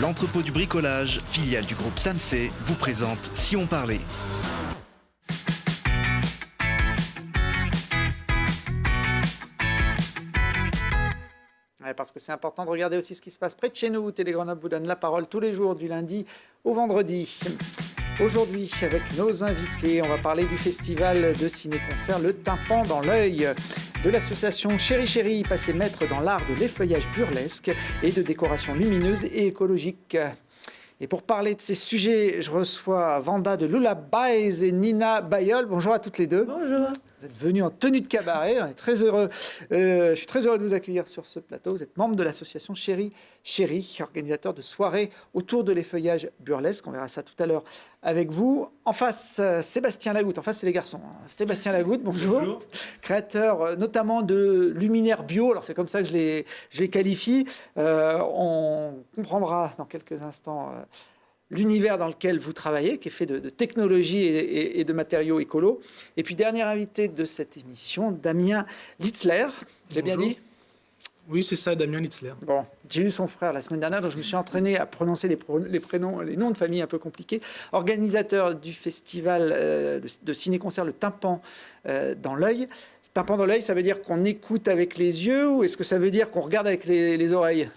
L'entrepôt du bricolage, filiale du groupe Samsé, vous présente Si on parlait. Ouais, parce que c'est important de regarder aussi ce qui se passe près de chez nous. Télé Grenoble vous donne la parole tous les jours du lundi au vendredi. Aujourd'hui, avec nos invités, on va parler du festival de ciné-concert Le Tympan dans l'œil, de l'association Chéri Chéri, passé maître dans l'art de l'effeuillage burlesque et de décoration lumineuse et écologique. Et pour parler de ces sujets, je reçois Vanda de Lullabies et Nina Bayol. Bonjour à toutes les deux. Bonjour. Vous êtes venus en tenue de cabaret, on est très heureux. Je suis très heureux de vous accueillir sur ce plateau. Vous êtes membre de l'association Chéri Chéri, organisateur de soirées autour de l'effeuillage burlesque. On verra ça tout à l'heure avec vous. En face, Sébastien Lagoutte. En face, c'est les garçons. Sébastien Lagoutte, bonjour. Bonjour. Créateur notamment de luminaires bio. Alors c'est comme ça que je les qualifie. On comprendra dans quelques instants l'univers dans lequel vous travaillez, qui est fait de technologies et de matériaux écolos. Et puis, dernier invité de cette émission, Damien Litzler. J'ai bien dit ? Oui, c'est ça, Damien Litzler. Bon, j'ai eu son frère la semaine dernière, donc je me suis entraîné à prononcer les prénoms, les noms de famille un peu compliqués. Organisateur du festival de ciné-concert Le Tympan dans l'œil. Tympan dans l'œil, ça veut dire qu'on écoute avec les yeux ou est-ce que ça veut dire qu'on regarde avec les oreilles ?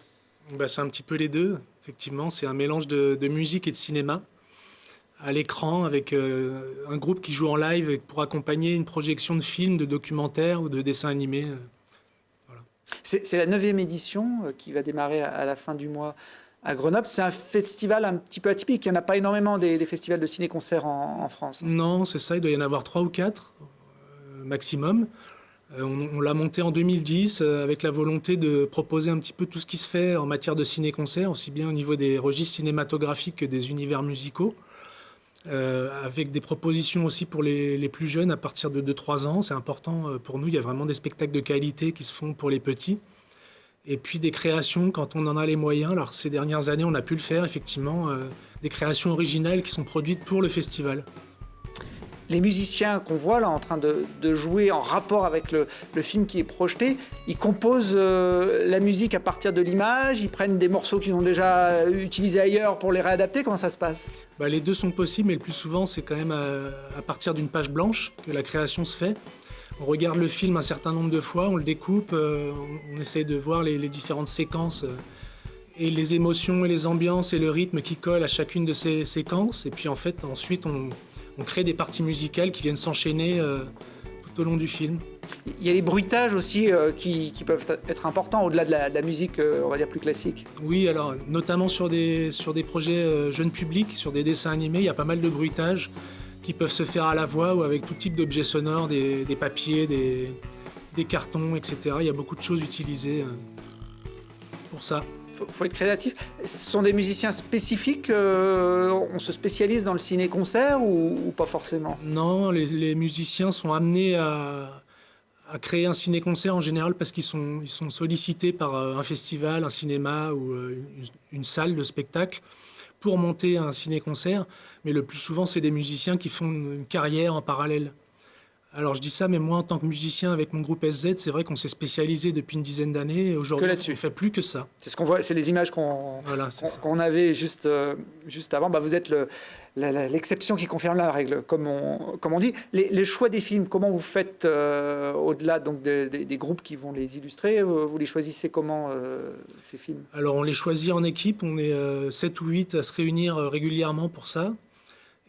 C'est un petit peu les deux. Effectivement, c'est un mélange de musique et de cinéma à l'écran avec un groupe qui joue en live pour accompagner une projection de films, de documentaires ou de dessins animés. Voilà. C'est la 9e édition qui va démarrer à la fin du mois à Grenoble. C'est un festival un petit peu atypique. Il n'y en a pas énormément des festivals de ciné-concert en France. Non, c'est ça. Il doit y en avoir 3 ou 4 maximum. On l'a monté en 2010 avec la volonté de proposer un petit peu tout ce qui se fait en matière de ciné-concert, aussi bien au niveau des registres cinématographiques que des univers musicaux, avec des propositions aussi pour les plus jeunes à partir de 2-3 ans. C'est important pour nous, il y a vraiment des spectacles de qualité qui se font pour les petits. Et puis des créations quand on en a les moyens. Alors ces dernières années, on a pu le faire, effectivement, des créations originales qui sont produites pour le festival. Les musiciens qu'on voit là en train de jouer en rapport avec le film qui est projeté, ils composent la musique à partir de l'image, ils prennent des morceaux qu'ils ont déjà utilisés ailleurs pour les réadapter. Comment ça se passe ? Les deux sont possibles, mais le plus souvent c'est quand même à partir d'une page blanche que la création se fait. On regarde le film un certain nombre de fois, on le découpe, on essaie de voir les différentes séquences et les émotions et les ambiances et le rythme qui collent à chacune de ces séquences. Et puis en fait ensuite on crée des parties musicales qui viennent s'enchaîner tout au long du film. Il y a les bruitages aussi qui peuvent être importants au-delà de la musique, on va dire, plus classique. Oui, alors notamment sur des projets jeunes publics, sur des dessins animés, il y a pas mal de bruitages qui peuvent se faire à la voix ou avec tout type d'objets sonores, des papiers, des cartons, etc. Il y a beaucoup de choses utilisées pour ça. Faut être créatif. Ce sont des musiciens spécifiques, on se spécialise dans le ciné-concert ou pas forcément ? Non, les musiciens sont amenés à créer un ciné-concert en général parce qu'ils sont sollicités par un festival, un cinéma ou une salle de spectacle pour monter un ciné-concert. Mais le plus souvent, c'est des musiciens qui font une carrière en parallèle. Alors je dis ça, mais moi en tant que musicien avec mon groupe SZ, c'est vrai qu'on s'est spécialisé depuis une dizaine d'années et aujourd'hui on ne fait plus que ça. C'est ce qu'on voit, c'est les images qu'on avait juste avant. Vous êtes l'exception qui confirme la règle, comme on dit. Les choix des films, comment vous faites au-delà donc des groupes qui vont les illustrer, vous les choisissez comment ces films ? Alors on les choisit en équipe, on est 7 ou 8 à se réunir régulièrement pour ça.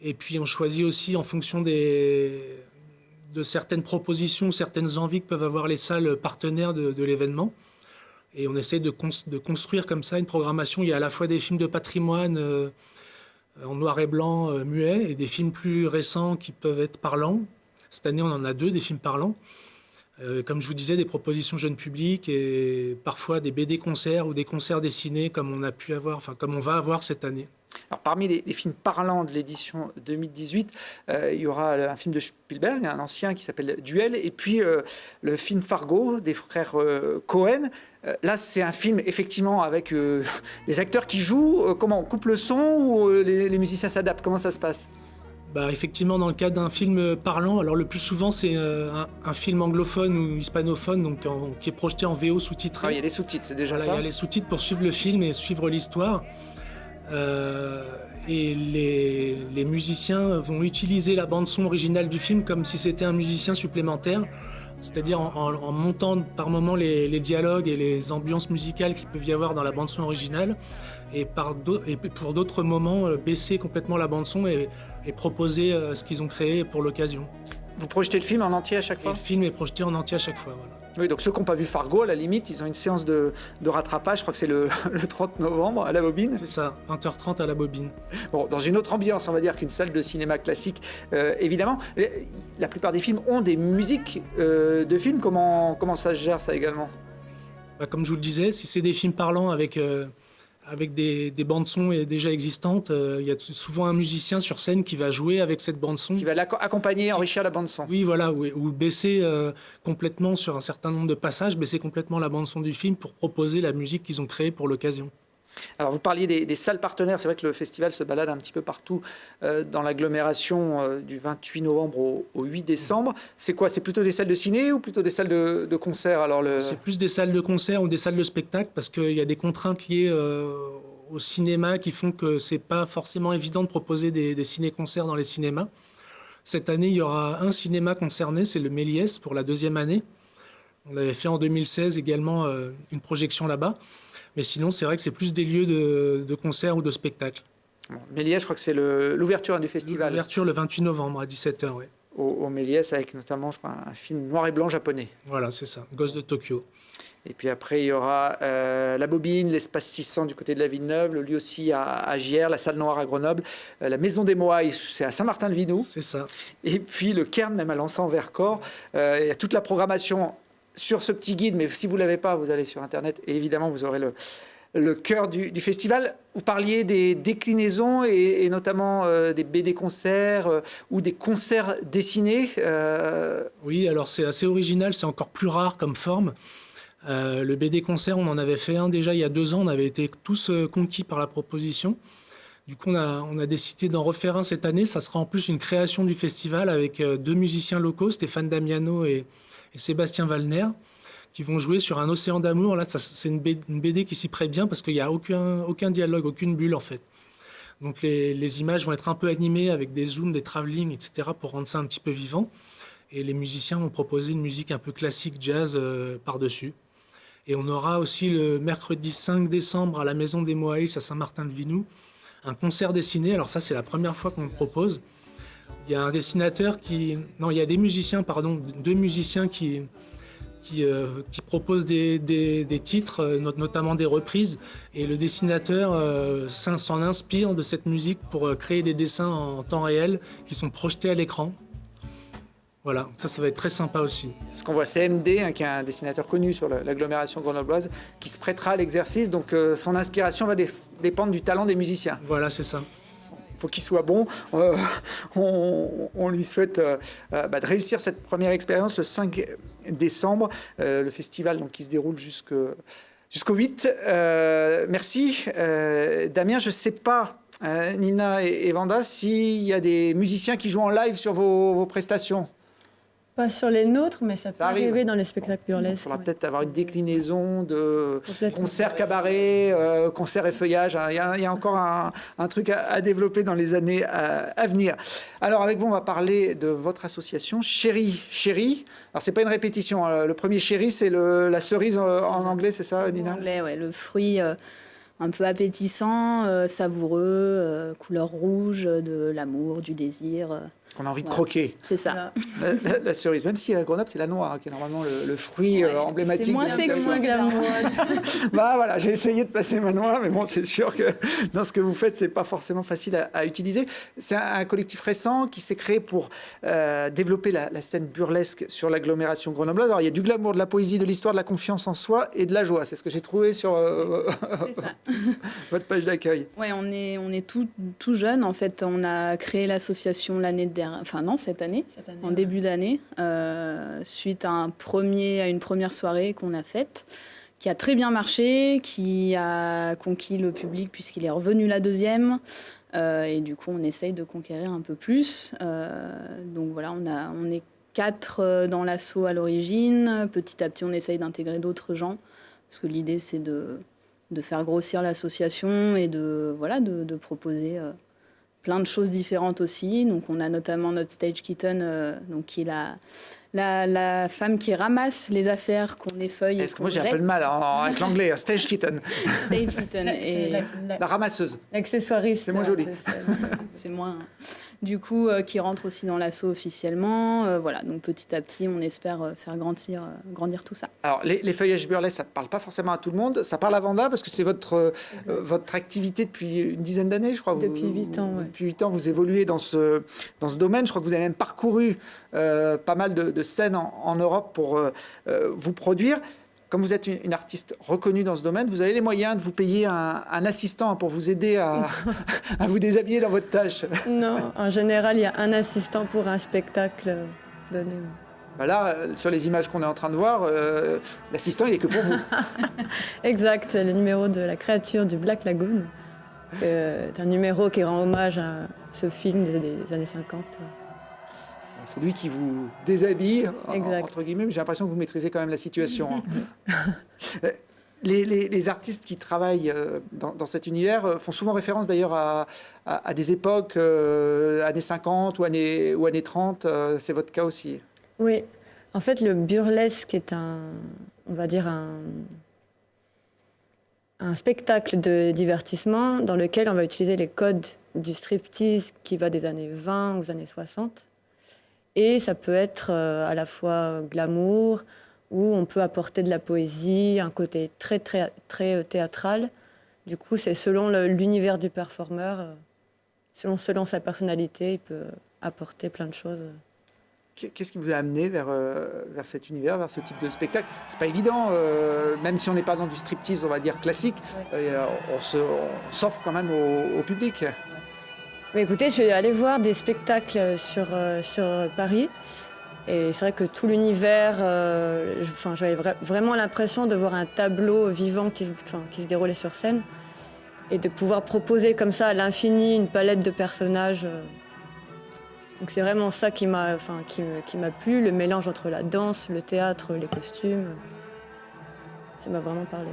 Et puis on choisit aussi en fonction de certaines propositions, certaines envies que peuvent avoir les salles partenaires de l'événement. Et on essaie de construire comme ça une programmation. Il y a à la fois des films de patrimoine en noir et blanc, muets, et des films plus récents qui peuvent être parlants. Cette année, on en a 2, des films parlants. Comme je vous disais, des propositions jeunes publics et parfois des BD-concerts ou des concerts dessinés comme on a pu avoir, comme on va avoir cette année. Alors, parmi les films parlants de l'édition 2018, il y aura un film de Spielberg, un ancien qui s'appelle Duel, et puis le film Fargo des frères Cohen. Là, c'est un film effectivement avec des acteurs qui jouent. Comment on coupe le son ou les musiciens s'adaptent ? Comment ça se passe ? Effectivement, dans le cas d'un film parlant, alors le plus souvent c'est un film anglophone ou hispanophone, donc qui est projeté en VO sous-titré. Il y a les sous-titres, c'est déjà ça. Il y a les sous-titres pour suivre le film et suivre l'histoire. Et les musiciens vont utiliser la bande-son originale du film comme si c'était un musicien supplémentaire, c'est-à-dire en montant par moments les dialogues et les ambiances musicales qu'il peut y avoir dans la bande-son originale, et pour d'autres moments, baisser complètement la bande-son et proposer ce qu'ils ont créé pour l'occasion. Vous projetez le film en entier à chaque fois ? Et le film est projeté en entier à chaque fois, voilà. Oui, donc ceux qui n'ont pas vu Fargo, à la limite, ils ont une séance de rattrapage, je crois que c'est le 30 novembre à la Bobine. C'est ça, 20h30 à la Bobine. Bon, dans une autre ambiance, on va dire, qu'une salle de cinéma classique, évidemment. La plupart des films ont des musiques de films. Comment ça se gère, ça, également ? Comme je vous le disais, si c'est des films parlants avec des bandes-son déjà existantes, il y a souvent un musicien sur scène qui va jouer avec cette bande-son. Qui va accompagner, enrichir la bande-son. Oui, voilà, ou baisser complètement sur un certain nombre de passages, baisser complètement la bande-son du film pour proposer la musique qu'ils ont créée pour l'occasion. Alors, vous parliez des salles partenaires. C'est vrai que le festival se balade un petit peu partout dans l'agglomération du 28 novembre au 8 décembre. C'est quoi ? C'est plutôt des salles de ciné ou plutôt des salles de concert ? C'est plus des salles de concert ou des salles de spectacle parce qu'il y a des contraintes liées au cinéma qui font que c'est pas forcément évident de proposer des ciné-concerts dans les cinémas. Cette année, il y aura un cinéma concerné, c'est le Méliès pour la 2e année. On avait fait en 2016 également une projection là-bas. Mais sinon, c'est vrai que c'est plus des lieux de concert ou de spectacle. Bon, Méliès, je crois que c'est l'ouverture du festival. L'ouverture le 28 novembre à 17h, oui. Au Méliès, avec notamment, je crois, un film noir et blanc japonais. Voilà, c'est ça, Ghost de Tokyo. Et puis après, il y aura la Bobine, l'espace 600 du côté de la Villeneuve, le lieu aussi à Gières, la salle Noire à Grenoble, la maison des Moailles, c'est à Saint-Martin-de-Vinoux. C'est ça. Et puis le Cairn, même à Lançon-Vercors. Il y a toute la programmation sur ce petit guide, mais si vous ne l'avez pas, vous allez sur Internet et évidemment, vous aurez le cœur du festival. Vous parliez des déclinaisons et notamment des BD-concerts ou des concerts dessinés. Oui, alors c'est assez original, c'est encore plus rare comme forme. Le BD-concert, on en avait fait un déjà il y a 2 ans, on avait été tous conquis par la proposition. Du coup, on a décidé d'en refaire un cette année. Ça sera en plus une création du festival avec 2 musiciens locaux, Stéphane Damiano et Sébastien Wallner, qui vont jouer sur un océan d'amour. Là, c'est une BD qui s'y prête bien parce qu'il n'y a aucun dialogue, aucune bulle en fait. Donc les images vont être un peu animées avec des zooms, des travelling, etc. pour rendre ça un petit peu vivant. Et les musiciens vont proposer une musique un peu classique jazz par-dessus. Et on aura aussi le mercredi 5 décembre à la Maison des Moailles à Saint-Martin-de-Vinoux un concert dessiné. Alors ça, c'est la première fois qu'on le propose. Il y a un dessinateur il y a des musiciens, 2 musiciens qui proposent des titres, notamment des reprises. Et le dessinateur s'en inspire de cette musique pour créer des dessins en temps réel qui sont projetés à l'écran. Voilà, ça va être très sympa aussi. C'est ce qu'on voit, CMD, qui est un dessinateur connu sur l'agglomération grenobloise, qui se prêtera à l'exercice. Donc son inspiration va dépendre du talent des musiciens. Voilà, c'est ça. Il faut qu'il soit bon. On lui souhaite de réussir cette première expérience le 5 décembre. Le festival qui se déroule jusqu'au 8. Merci. Damien, je ne sais pas, Nina et Vanda, s'il y a des musiciens qui jouent en live sur vos prestations. Pas sur les nôtres, mais ça peut arriver dans les spectacles burlesques. Il faudra peut-être avoir une déclinaison de concert cabaret, concert effeuillage. Il y a encore un truc à développer dans les années à venir. Alors avec vous, on va parler de votre association Chéri. Alors c'est pas une répétition. Le premier Chéri, c'est la cerise en anglais, c'est ça, Nina ? En anglais, ouais, le fruit un peu appétissant, savoureux, couleur rouge, de l'amour, du désir. Qu'on a envie de croquer. C'est ça. La cerise, même si à Grenoble, c'est la noix, qui est normalement le fruit emblématique. C'est moins sexy que la noix. Voilà, j'ai essayé de placer ma noix, mais bon, c'est sûr que dans ce que vous faites, c'est pas forcément facile à utiliser. C'est un collectif récent qui s'est créé pour développer la scène burlesque sur l'agglomération grenobloise. Alors, il y a du glamour, de la poésie, de l'histoire, de la confiance en soi et de la joie. C'est ce que j'ai trouvé sur votre page d'accueil. Ouais, on est tout jeune. En fait, on a créé l'association cette année, en début d'année, suite à une première soirée qu'on a faite, qui a très bien marché, qui a conquis le public puisqu'il est revenu la 2e. Et du coup, on essaye de conquérir un peu plus. Donc voilà, on est 4 dans l'asso à l'origine. Petit à petit, on essaye d'intégrer d'autres gens, parce que l'idée, c'est de faire grossir l'association et de proposer plein de choses différentes aussi. Donc on a notamment notre stage kitten, donc qui est la femme qui ramasse les affaires qu'on effeuille. Est-ce que moi j'ai un peu de mal avec l'anglais, stage kitten. Stage kitten. Et la ramasseuse. L'accessoiriste. C'est moins joli. C'est moins. Du coup, qui rentre aussi dans l'asso officiellement. Voilà, donc petit à petit, on espère faire grandir tout ça. Alors, les feuillages burlesques, ça ne parle pas forcément à tout le monde. Ça parle à Vanda parce que c'est votre activité depuis une dizaine d'années, je crois. Depuis 8 ans, ouais. Depuis 8 ans, vous évoluez dans ce domaine. Je crois que vous avez même parcouru pas mal de scènes en Europe pour vous produire. Comme vous êtes une artiste reconnue dans ce domaine, vous avez les moyens de vous payer un assistant pour vous aider à vous déshabiller dans votre tâche. Non, en général, il y a un assistant pour un spectacle donné. Là, sur les images qu'on est en train de voir, l'assistant, il n'est que pour vous. Exact, c'est le numéro de la créature du Black Lagoon. C'est un numéro qui rend hommage à ce film des années 50. C'est lui qui vous déshabille, entre guillemets, mais j'ai l'impression que vous maîtrisez quand même la situation. Les artistes qui travaillent dans cet univers font souvent référence d'ailleurs à des époques, années 50 ou années 30. C'est votre cas aussi? Oui. En fait, le burlesque est on va dire un spectacle de divertissement dans lequel on va utiliser les codes du striptease qui va des années 20 aux années 60. Et ça peut être à la fois glamour, où on peut apporter de la poésie, un côté très, très, très théâtral. Du coup, c'est selon l'univers du performeur, selon sa personnalité, il peut apporter plein de choses. Qu'est-ce qui vous a amené vers cet univers, vers ce type de spectacle? C'est pas évident, même si on n'est pas dans du striptease, on va dire classique, on s'offre quand même au public. Mais écoutez, je suis allée voir des spectacles sur Paris. Et c'est vrai que tout l'univers, j'avais vraiment l'impression de voir un tableau vivant qui se déroulait sur scène. Et de pouvoir proposer comme ça à l'infini une palette de personnages. Donc c'est vraiment ça qui m'a plu, le mélange entre la danse, le théâtre, les costumes. Ça m'a vraiment parlé.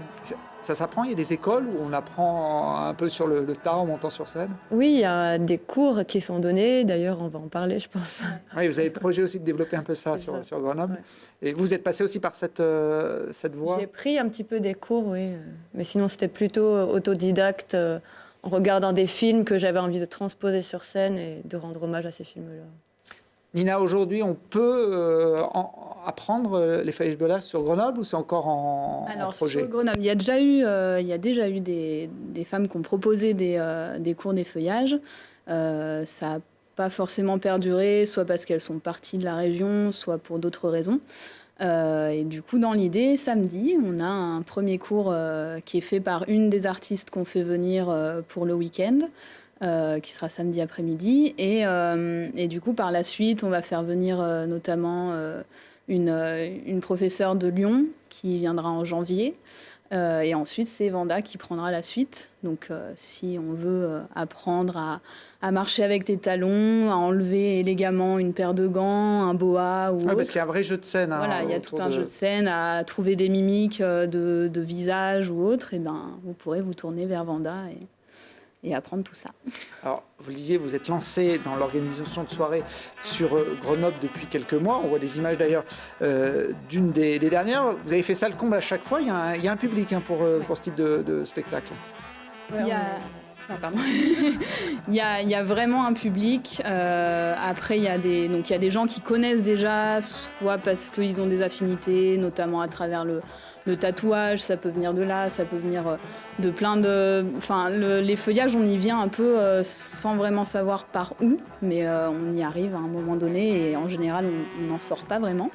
Ça s'apprend? Il y a des écoles où on apprend un peu sur le tas en montant sur scène? Oui, il y a des cours qui sont donnés. D'ailleurs, on va en parler, je pense. Oui, vous avez le projet aussi de développer un peu ça sur Grenoble. Ouais. Et vous êtes passé aussi par cette voie? J'ai pris un petit peu des cours, oui. Mais sinon, c'était plutôt autodidacte, en regardant des films que j'avais envie de transposer sur scène et de rendre hommage à ces films-là. Nina, aujourd'hui, on peut apprendre les feuillages burlesques sur Grenoble ou c'est encore en projet? Sur Grenoble, il y a déjà eu des femmes qui ont proposé des cours d'effeuillage. Ça n'a pas forcément perduré, soit parce qu'elles sont parties de la région, soit pour d'autres raisons. Et du coup, dans l'idée, samedi, on a un premier cours qui est fait par une des artistes qu'on fait venir pour le week-end. Qui sera samedi après-midi. Et du coup, par la suite, on va faire venir notamment une professeure de Lyon qui viendra en janvier. Et ensuite, c'est Vanda qui prendra la suite. Donc, si on veut apprendre à marcher avec des talons, à enlever élégamment une paire de gants, un boa ou autre. Parce qu'il y a un vrai jeu de scène. Voilà, il y a tout un jeu de scène, à trouver des mimiques de visage ou autre. Et vous pourrez vous tourner vers Vanda et apprendre tout ça. Alors, vous le disiez, vous êtes lancé dans l'organisation de soirées sur Grenoble depuis quelques mois. On voit des images d'ailleurs d'une des dernières. Vous avez fait ça le comble à chaque fois. Il y a un public pour ce type de spectacle. Il y a vraiment un public. Après, il y a des gens qui connaissent déjà, soit parce qu'ils ont des affinités, notamment à travers le tatouage, ça peut venir de là, ça peut venir de plein de... Enfin, les feuillages, on y vient un peu sans vraiment savoir par où, mais on y arrive à un moment donné et en général, on n'en sort pas vraiment.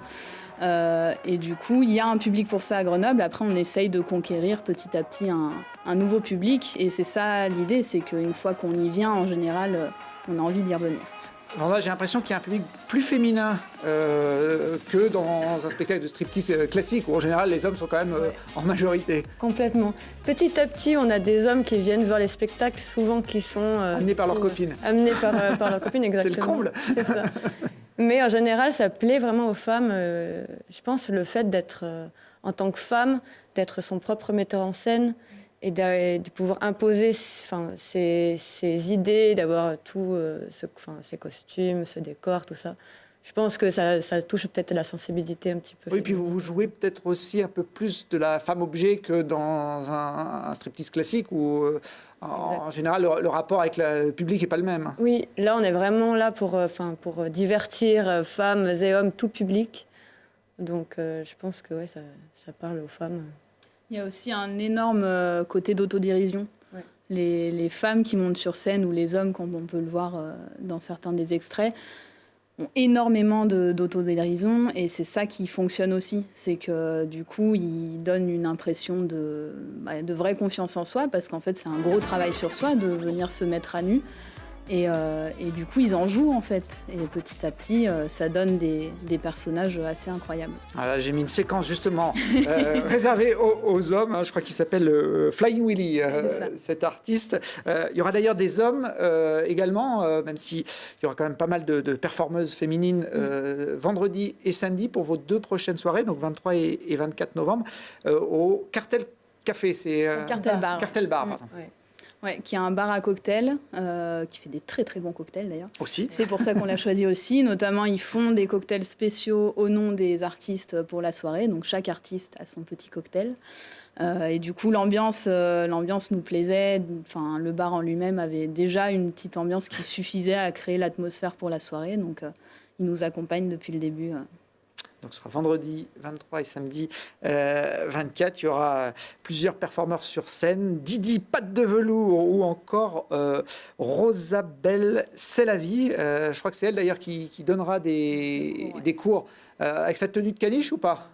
Et du coup, il y a un public pour ça à Grenoble. Après, on essaye de conquérir petit à petit un nouveau public. Et c'est ça l'idée, c'est qu'une fois qu'on y vient, en général, on a envie d'y revenir. Vanda, j'ai l'impression qu'il y a un public plus féminin que dans un spectacle de striptease classique, où en général les hommes sont quand même en majorité. Complètement. Petit à petit, on a des hommes qui viennent voir les spectacles, souvent qui sont... amenés par leurs copines. Amenés par leurs copines, exactement. C'est le comble. C'est ça. Mais en général, ça plaît vraiment aux femmes. Je pense le fait d'être, en tant que femme, d'être son propre metteur en scène et de pouvoir imposer ses idées, d'avoir tout, ces costumes, ce décor, tout ça. Je pense que ça touche peut-être la sensibilité un petit peu. Oui, puis vous jouez peut-être aussi un peu plus de la femme-objet que dans un striptease classique où, en général, le rapport avec le public n'est pas le même. Oui, là, on est vraiment là pour divertir femmes et hommes, tout public. Donc, je pense que ça parle aux femmes. Il y a aussi un énorme côté d'autodérision. Ouais. Les femmes qui montent sur scène ou les hommes, comme on peut le voir dans certains des extraits, ont énormément d'autodérision et c'est ça qui fonctionne aussi. C'est que du coup, ils donnent une impression de vraie confiance en soi parce qu'en fait, c'est un gros travail sur soi de venir se mettre à nu. Et du coup, ils en jouent en fait. Et petit à petit, ça donne des personnages assez incroyables. Voilà, j'ai mis une séquence justement réservée aux hommes. Hein, je crois qu'il s'appelle Flying Willy, cet artiste. Il y aura d'ailleurs des hommes également, même s'il y aura quand même pas mal de performeuses féminines vendredi et samedi pour vos 2 prochaines soirées, donc 23 et 24 novembre, au Cartel Café. C'est Cartel Bar. Cartel Bar, pardon. Ouais. Ouais, qui est un bar à cocktails, qui fait des très très bons cocktails d'ailleurs. Aussi. C'est pour ça qu'on l'a choisi aussi. Notamment, ils font des cocktails spéciaux au nom des artistes pour la soirée. Donc chaque artiste a son petit cocktail. Et du coup, l'ambiance nous plaisait. Enfin, le bar en lui-même avait déjà une petite ambiance qui suffisait à créer l'atmosphère pour la soirée. Donc, ils nous accompagnent depuis le début. Donc, ce sera vendredi 23 et samedi 24. Il y aura plusieurs performeurs sur scène. Didi Patte de Velours ou encore Rosabelle C'est la vie. Je crois que c'est elle d'ailleurs qui donnera des cours avec sa tenue de caniche ou pas?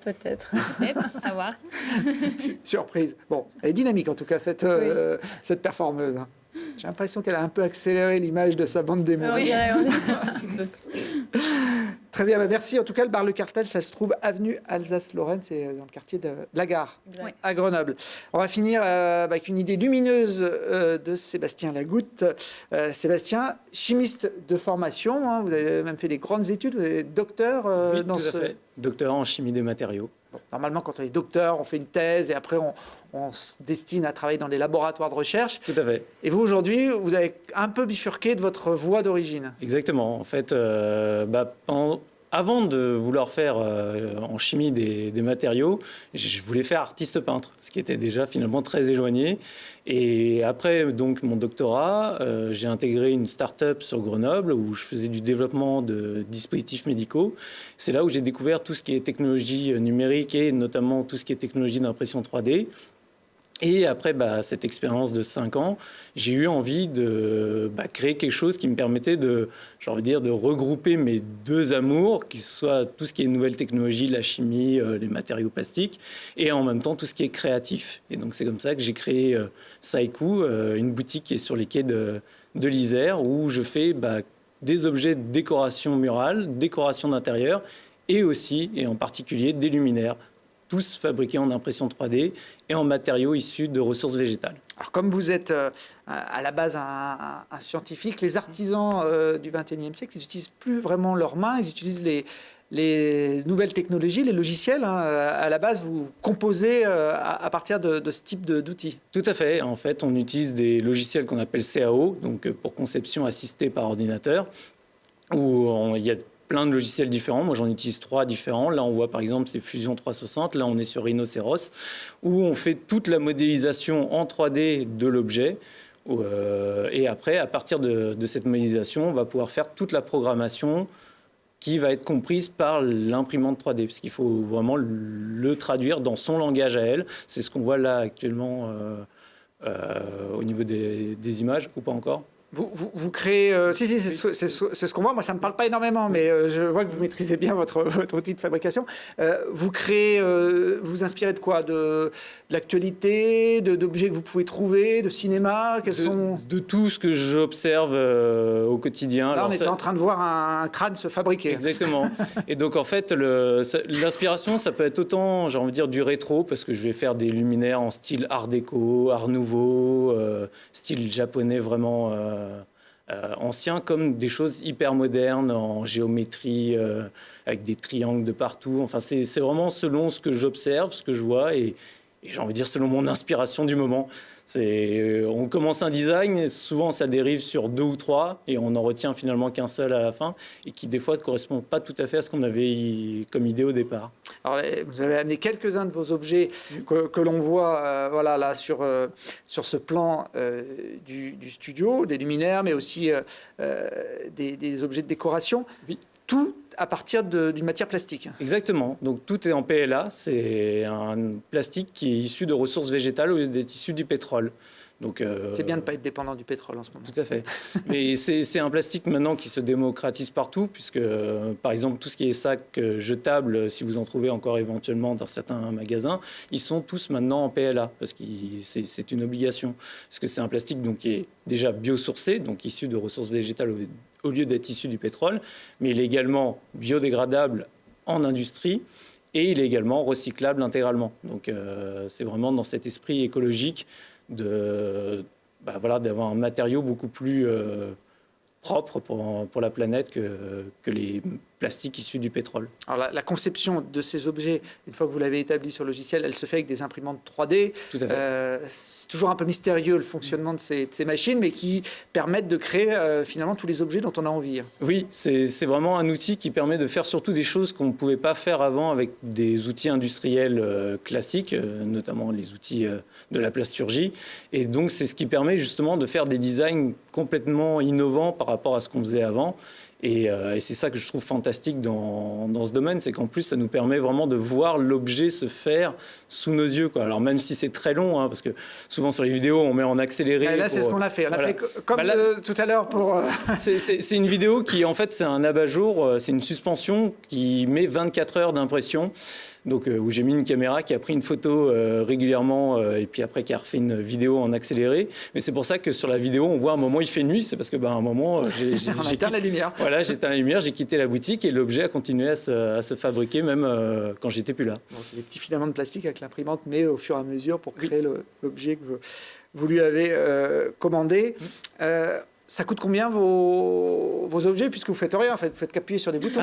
Peut-être. Peut-être, à voir. Surprise. Bon, elle est dynamique en tout cas, cette performeuse. J'ai l'impression qu'elle a un peu accéléré l'image de sa bande démo. Oui, Très bien, merci. En tout cas, le bar Le Cartel, ça se trouve avenue Alsace-Lorraine, c'est dans le quartier de la Gare, à Grenoble. On va finir avec une idée lumineuse de Sébastien Lagoutte. Sébastien, chimiste de formation, hein, vous avez même fait des grandes études, vous êtes docteur oui, tout à fait. Docteur en chimie des matériaux. Bon, normalement, quand on est docteur, on fait une thèse et après on se destine à travailler dans des laboratoires de recherche. Tout à fait. Et vous, aujourd'hui, vous avez un peu bifurqué de votre voie d'origine. Exactement. En fait, avant de vouloir faire en chimie des matériaux, je voulais faire artiste peintre, ce qui était déjà finalement très éloigné. Et après donc mon doctorat, j'ai intégré une start-up sur Grenoble où je faisais du développement de dispositifs médicaux. C'est là où j'ai découvert tout ce qui est technologie numérique et notamment tout ce qui est technologie d'impression 3D. Et après cette expérience de 5 ans, j'ai eu envie de créer quelque chose qui me permettait de regrouper mes 2 amours, que ce soit tout ce qui est nouvelles technologies, la chimie, les matériaux plastiques, et en même temps tout ce qui est créatif. Et donc c'est comme ça que j'ai créé Saiku, une boutique qui est sur les quais de l'Isère, où je fais des objets de décoration murale, décoration d'intérieur, et aussi, et en particulier, des luminaires, tous fabriqués en impression 3D et en matériaux issus de ressources végétales. Alors, comme vous êtes à la base un scientifique, les artisans du XXIe siècle, ils n'utilisent plus vraiment leurs mains, ils utilisent les nouvelles technologies, les logiciels. Hein. À la base, vous composez à partir de ce type d'outils. Tout à fait. En fait, on utilise des logiciels qu'on appelle CAO, donc pour conception assistée par ordinateur, où il y a plein de logiciels différents. Moi, j'en utilise 3 différents. Là, on voit par exemple, c'est Fusion 360. Là, on est sur Rhinoceros, où on fait toute la modélisation en 3D de l'objet. Et après, à partir de cette modélisation, on va pouvoir faire toute la programmation qui va être comprise par l'imprimante 3D, parce qu'il faut vraiment le traduire dans son langage à elle. C'est ce qu'on voit là actuellement au niveau des images, ou pas encore. Vous créez... c'est ce qu'on voit. Moi, ça ne me parle pas énormément, mais je vois que vous maîtrisez bien votre outil de fabrication. Vous créez... vous inspirez de quoi? De l'actualité, d'objets que vous pouvez trouver, de cinéma? De tout ce que j'observe au quotidien. Là, on était en train de voir un crâne se fabriquer. Exactement. Et donc, en fait, l'inspiration, ça peut être autant, j'ai envie de dire, du rétro, parce que je vais faire des luminaires en style art déco, art nouveau, style japonais vraiment... anciens, comme des choses hyper modernes en géométrie avec des triangles de partout. Enfin, c'est vraiment selon ce que j'observe, ce que je vois, et et j'ai envie de dire selon mon inspiration du moment. On commence un design, souvent ça dérive sur 2 ou 3 et on n'en retient finalement qu'un seul à la fin et qui des fois ne correspond pas tout à fait à ce qu'on avait comme idée au départ. Alors, vous avez amené quelques-uns de vos objets que l'on voit voilà, là, sur ce plan du studio, des luminaires, mais aussi des objets de décoration. Oui. Tout à partir d'une matière plastique. Exactement. Donc tout est en PLA. C'est un plastique qui est issu de ressources végétales au lieu d'être issu du pétrole. Donc, c'est bien de ne pas être dépendant du pétrole en ce moment. Tout à fait. Mais c'est un plastique maintenant qui se démocratise partout, puisque par exemple tout ce qui est sacs jetables, si vous en trouvez encore éventuellement dans certains magasins, ils sont tous maintenant en PLA, parce que c'est une obligation. Parce que c'est un plastique donc, qui est déjà biosourcé, donc issu de ressources végétales au lieu d'être issu du pétrole, mais il est également biodégradable en industrie. Et il est également recyclable intégralement. Donc c'est vraiment dans cet esprit écologique d'avoir un matériau beaucoup plus propre pour la planète que les plastiques issus du pétrole. Alors la conception de ces objets, une fois que vous l'avez établi sur le logiciel, elle se fait avec des imprimantes 3D. Tout à fait. C'est toujours un peu mystérieux le fonctionnement de ces machines, mais qui permettent de créer finalement tous les objets dont on a envie. Oui, c'est vraiment un outil qui permet de faire surtout des choses qu'on ne pouvait pas faire avant avec des outils industriels classiques, notamment les outils de la plasturgie. Et donc c'est ce qui permet justement de faire des designs complètement innovants par rapport à ce qu'on faisait avant. Et c'est ça que je trouve fantastique dans ce domaine, c'est qu'en plus, ça nous permet vraiment de voir l'objet se faire sous nos yeux, quoi. Alors même si c'est très long, hein, parce que souvent sur les vidéos, on met en accéléré. Et là, c'est ce qu'on a fait. On a fait comme tout à l'heure pour... C'est une vidéo qui, en fait, c'est un abat-jour, c'est une suspension qui met 24 heures d'impression. Donc, où j'ai mis une caméra qui a pris une photo régulièrement et puis après qui a refait une vidéo en accéléré. Mais c'est pour ça que sur la vidéo, on voit un moment il fait nuit, c'est parce que un moment j'ai éteint la lumière. Voilà, j'ai éteint la lumière, j'ai quitté la boutique et l'objet a continué à se fabriquer même quand j'étais plus là. Bon, c'est des petits filaments de plastique avec l'imprimante, mais au fur et à mesure pour créer l'objet que vous lui avez commandé. Ça coûte combien vos objets, puisque vous faites rien, en fait, vous faites qu'appuyer sur des boutons.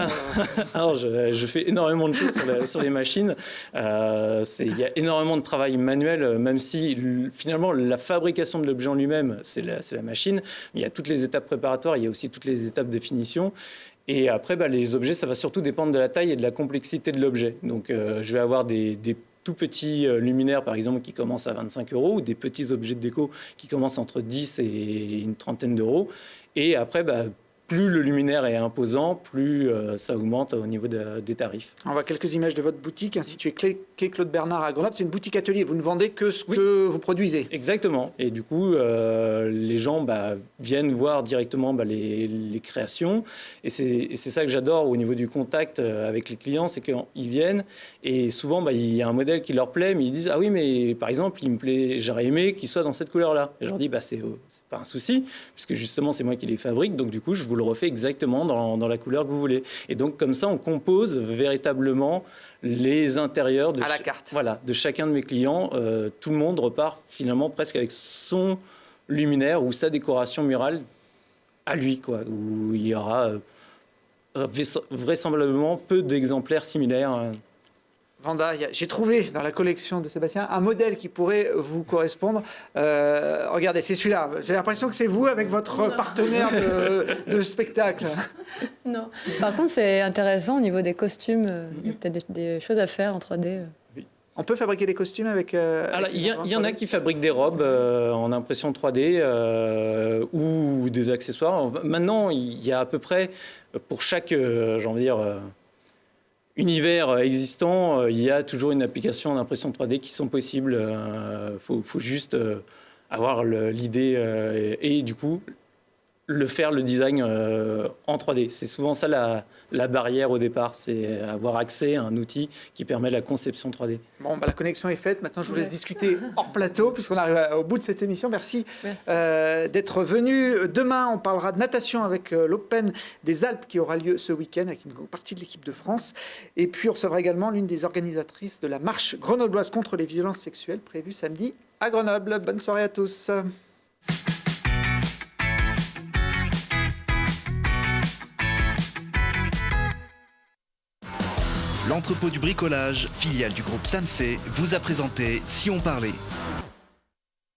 Alors, je fais énormément de choses sur les machines. Il y a énormément de travail manuel, même si finalement la fabrication de l'objet en lui-même, c'est la machine. Il y a toutes les étapes préparatoires, il y a aussi toutes les étapes de finition. Et après, les objets, ça va surtout dépendre de la taille et de la complexité de l'objet. Donc, je vais avoir des tout petits luminaires, par exemple, qui commencent à 25 € ou des petits objets de déco qui commencent entre 10 et une trentaine d'euros. Et après, plus le luminaire est imposant, plus ça augmente au niveau des tarifs. On voit quelques images de votre boutique située quai Claude Bernard à Grenoble. C'est une boutique atelier. Vous ne vendez que ce que vous produisez. Exactement. Et du coup, les gens viennent voir directement les créations. Et c'est ça que j'adore au niveau du contact avec les clients, c'est qu'ils viennent et souvent, il y a un modèle qui leur plaît, mais ils disent « Ah oui, mais par exemple, il me plaît, j'aurais aimé qu'il soit dans cette couleur-là. » Et je leur dis « C'est pas un souci, puisque justement, c'est moi qui les fabrique. Donc du coup, je vous le refait exactement dans la couleur que vous voulez. » Et donc, comme ça, on compose véritablement les intérieurs à la carte. Voilà, de chacun de mes clients. Tout le monde repart finalement presque avec son luminaire ou sa décoration murale à lui, quoi, où il y aura vraisemblablement peu d'exemplaires similaires. Vanda, j'ai trouvé dans la collection de Sébastien un modèle qui pourrait vous correspondre. Regardez, c'est celui-là. J'ai l'impression que c'est vous avec votre partenaire de spectacle. Non. Par contre, c'est intéressant au niveau des costumes. Il y a peut-être des choses à faire en 3D. On peut fabriquer des costumes avec... Il y en a qui fabriquent des robes en impression 3D ou des accessoires. Maintenant, il y a à peu près, pour chaque, univers existant, il y a toujours une application d'impression 3D qui sont possibles. Faut juste avoir l'idée et du coup le design en 3D. C'est souvent ça la barrière au départ, c'est avoir accès à un outil qui permet la conception 3D. Bon, la connexion est faite. Maintenant, je vous laisse discuter hors plateau, puisqu'on arrive au bout de cette émission. Merci. D'être venu. Demain, on parlera de natation avec l'Open des Alpes qui aura lieu ce week-end avec une partie de l'équipe de France. Et puis, on recevra également l'une des organisatrices de la marche grenobloise contre les violences sexuelles prévue samedi à Grenoble. Bonne soirée à tous. L'entrepôt du bricolage, filiale du groupe SAMC, vous a présenté Si on parlait.